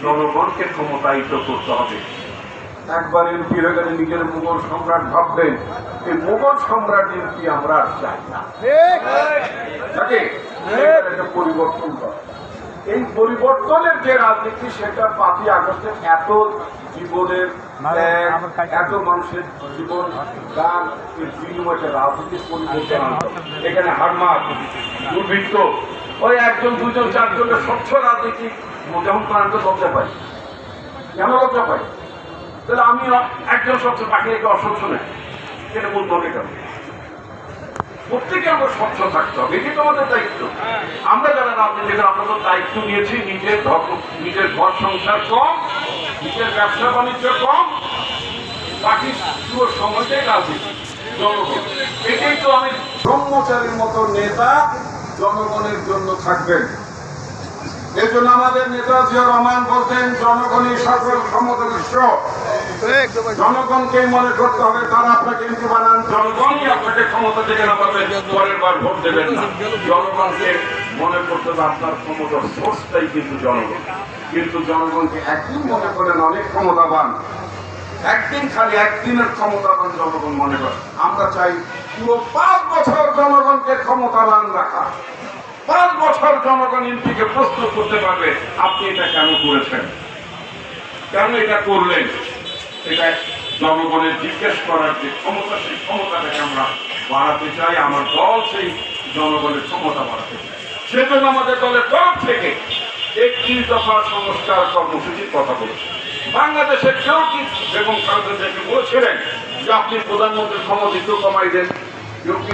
জনগণকে ক্ষমতায়িত করতে হবে। একবার এমপি হয়ে গেলে নিজের মুঘল সম্রাট ভাববেন, এই মুঘল সম্রাট এমপি আমরা আর চাই না। একটা পরিবর্তন করে এই পরিবর্তনের যে রাজনীতি, সেটা 5ই আগস্টে এত জীবনের এত মানুষের জীবন দান বিনিময়ে রাজনীতির পরিবর্তন আনতো। এখানে হারমাত দুর্বৃত্ত ওই 1 জন 2 জন 4 জনের স্বচ্ছ রাজনীতি যেমন আনতে লজ্জা পাই। কেন লজ্জা পাই? তাহলে আমি একজন স্বচ্ছ, বাকি একে অস্বচ্ছ নেই, এটা বলতে হবে কেন? প্রত্যেকে আমরা স্বচ্ছ থাকতে হবে, এটি তোমাদের দায়িত্ব। আমরা যারা রাজনীতির আমরা তো দায়িত্ব নিয়েছি, নিজের ঘর সংসার কম, নিজের ব্যবসা বাণিজ্য কম, বাকি পুরো সময়টাই রাজনীতি জনগণ। এটাই তো আমি ব্রহ্মচারীর মতো নেতা জনগণের জন্য থাকবেন। এর জন্য আমাদের নেতা জিয়া রহমান বলতেন, জনগণই সকল ক্ষমতার উৎস। জনগণকে মনে করতে হবে তারা আপনাকে এমপি বানান, জনগণই আপনাকে ক্ষমতা থেকে নামাবেন, পরের বার ভোট দেবেন না। জনগণকে মনে করতে হবে আপনার ক্ষমতার সোর্সটাই কিন্তু জনগণ। কিন্তু জনগণকে একদিন মনে করেন অনেক ক্ষমতাবান, একদিন খালি একদিনের ক্ষমতাবান জনগণ মনে করে। আমরা চাই পুরো 5 বছর জনগণকে ক্ষমতাবান রাখা। 5 বছর জনগণ এমপিকে প্রস্তুত করতে পারবে। আপনি এটা কেন করেছেন, কেন এটা করলেন? এটা জনগণের জিজ্ঞেস করার যে ক্ষমতা, সেই ক্ষমতাটাকে আমরা বাড়াতে চাই। আমার দল সেই জনগণের ক্ষমতা বাড়াতে চাই। সেজন্য আমাদের দলের তরফ থেকে 31 দফা সংস্কার কর্মসূচির কথা বলেছে। বাংলাদেশের কেউ কি বেগম খালেদা জিয়াকে বলেছিলেন যে আপনি প্রধানমন্ত্রীর ক্ষমতা একটু কমাই দেন? কেউ কি